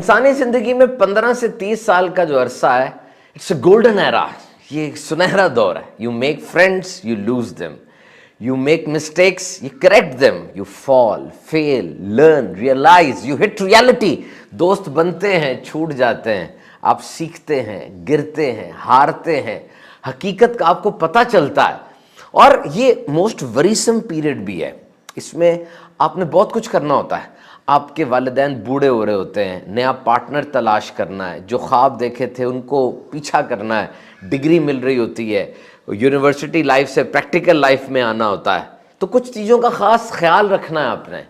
इंसानी जिंदगी में 15 से 30 साल का जो अरसा है, इट्स अ गोल्डन एरा। ये एक सुनहरा दौर है। You make friends, you lose them, you make mistakes, you correct them, you fall, fail, learn, realize, you hit reality. दोस्त बनते हैं, छूट जाते हैं, आप सीखते हैं, गिरते हैं, हारते हैं, हकीकत का आपको पता चलता है। और ये मोस्ट वरीसम पीरियड भी है। इसमें आपने बहुत कुछ करना होता है। आपके वालिदैन बूढ़े हो रहे होते हैं, नया पार्टनर तलाश करना है, जो ख्वाब देखे थे उनको पीछा करना है, डिग्री मिल रही होती है, यूनिवर्सिटी लाइफ से प्रैक्टिकल लाइफ में आना होता है। तो कुछ चीज़ों का ख़ास ख्याल रखना है आपने।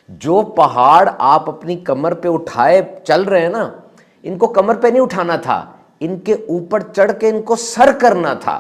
जो पहाड़ आप अपनी कमर पे उठाए चल रहे हैं ना, इनको कमर पे नहीं उठाना था, इनके ऊपर चढ़ के इनको सर करना था।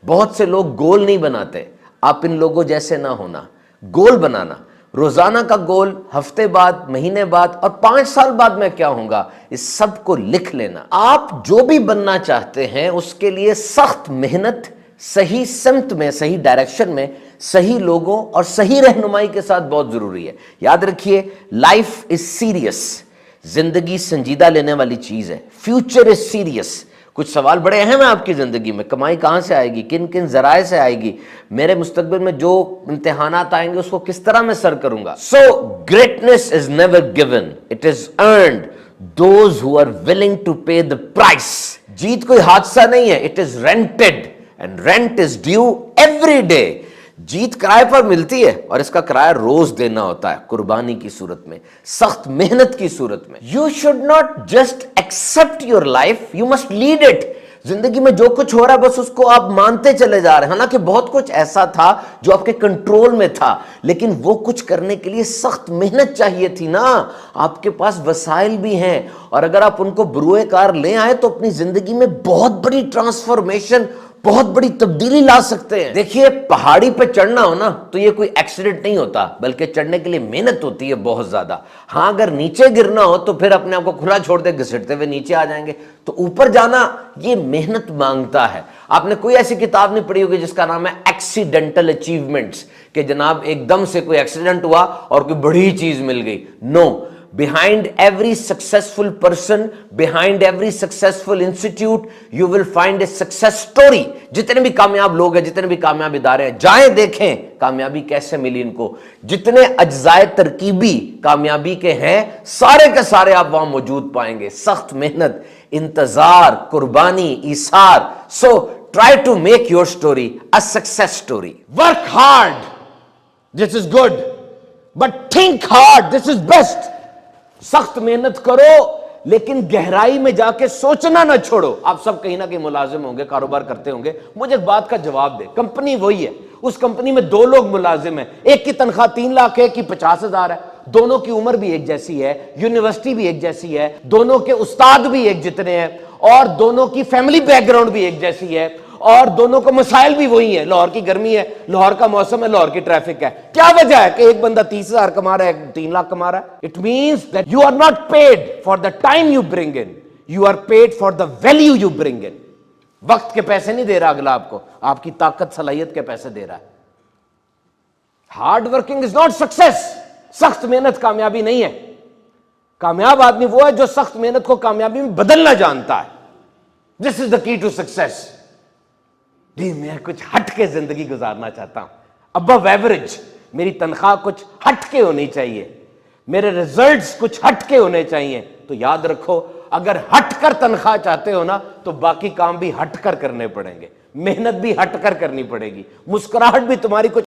बहुत से लोग गोल नहीं बनाते, आप इन लोगों जैसे ना होना, गोल बनाना। रोजाना का गोल, हफ्ते बाद, महीने बाद और 5 साल बाद मैं क्या होऊंगा, इस सब को लिख लेना। आप जो भी बनना चाहते हैं उसके लिए सख्त मेहनत, सही सिमत में, सही डायरेक्शन में, सही लोगों और सही रहनुमाई के साथ बहुत जरूरी है। याद रखिए, लाइफ इज सीरियस। जिंदगी संजीदा लेने वाली चीज है। Future is serious. कुछ सवाल बड़े अहम है आपकी जिंदगी में। कमाई कहां से आएगी, किन किन जराए से आएगी, मेरे मुस्तकबिल में जो इम्तिहानात आएंगे उसको किस तरह मैं सर करूंगा। So greatness is never given, it is earned those who are willing to pay the price. जीत कोई हादसा नहीं है, it is rented and rent is due every day. जीत किराए पर मिलती है और इसका किराया रोज देना होता है, कुर्बानी की सूरत में, सख्त मेहनत की सूरत में। You should not just accept your life, you must lead it. जिंदगी में जो कुछ हो रहा है बस उसको आप मानते चले जा रहे हैं। हालांकि बहुत कुछ ऐसा था जो आपके कंट्रोल में था, लेकिन वो कुछ करने के लिए सख्त मेहनत चाहिए थी ना। आपके पास वसाइल भी हैं और अगर आप उनको बरूए कार ले आए तो अपनी जिंदगी में बहुत बड़ी ट्रांसफॉर्मेशन, बहुत बड़ी तब्दीली ला सकते हैं। देखिए, पहाड़ी पे चढ़ना हो ना तो ये कोई एक्सीडेंट नहीं होता, बल्कि चढ़ने के लिए मेहनत होती है बहुत ज्यादा। हाँ, अगर नीचे गिरना हो तो फिर अपने आप को खुला छोड़ दे, घसीटते हुए नीचे आ जाएंगे। तो ऊपर जाना ये मेहनत मांगता है। आपने कोई ऐसी किताब नहीं पढ़ी होगी जिसका नाम है एक्सीडेंटल अचीवमेंट्स, कि जनाब एकदम से कोई एक्सीडेंट हुआ और कोई बड़ी चीज मिल गई। No, behind every successful person, behind every successful institute, you will find a success story। जितने भी कामयाब लोग हैं, जितने भी कामयाब इदारे हैं, जाएं देखें कामयाबी कैसे मिली इनको। जितने अज्जाए तरकीबी कामयाबी के हैं, सारे के सारे आप वहां मौजूद पाएंगे। सख्त मेहनत, इंतजार, कुर्बानी, ईसार। So try to make your story a success story. Work hard, this is good, but think hard, this is best. सख्त मेहनत करो लेकिन गहराई में जाके सोचना ना छोड़ो। आप सब कहीं ना कहीं मुलाजिम होंगे, कारोबार करते होंगे। मुझे एक बात का जवाब दे, कंपनी वही है, उस कंपनी में 2 लोग मुलाजिम हैं, एक की तनख्वाह 3 लाख है, एक की 50,000 है। दोनों की उम्र भी एक जैसी है, यूनिवर्सिटी भी एक जैसी है, दोनों के उस्ताद भी एक जितने हैं और दोनों की फैमिली बैकग्राउंड भी एक जैसी है और दोनों को मसाइल भी वही है। लाहौर की गर्मी है, लाहौर का मौसम है, लाहौर की ट्रैफिक है। क्या वजह है कि एक बंदा 30,000 कमा रहा है, 3 लाख कमा रहा है? It means that you are not paid for the time you bring in, you are paid for the value you bring in. वक्त के पैसे नहीं दे रहा अगला आपको, आपकी ताकत सलाहियत के पैसे दे रहा है। Hard working is not success. सख्त मेहनत कामयाबी नहीं है। कामयाब आदमी वो है जो सख्त मेहनत को कामयाबी में बदलना जानता है। This is the key to success. जी, मैं कुछ हटके जिंदगी गुजारना चाहता हूं, अबव एवरेज। मेरी तनख्वाह कुछ हटके होनी चाहिए, मेरे रिजल्ट्स कुछ हटके होने चाहिए। तो याद रखो, अगर हटकर तनख्वाह चाहते हो ना तो बाकी काम भी हटकर करने पड़ेंगे, मेहनत भी हटकर करनी पड़ेगी, मुस्कुराहट भी तुम्हारी कुछ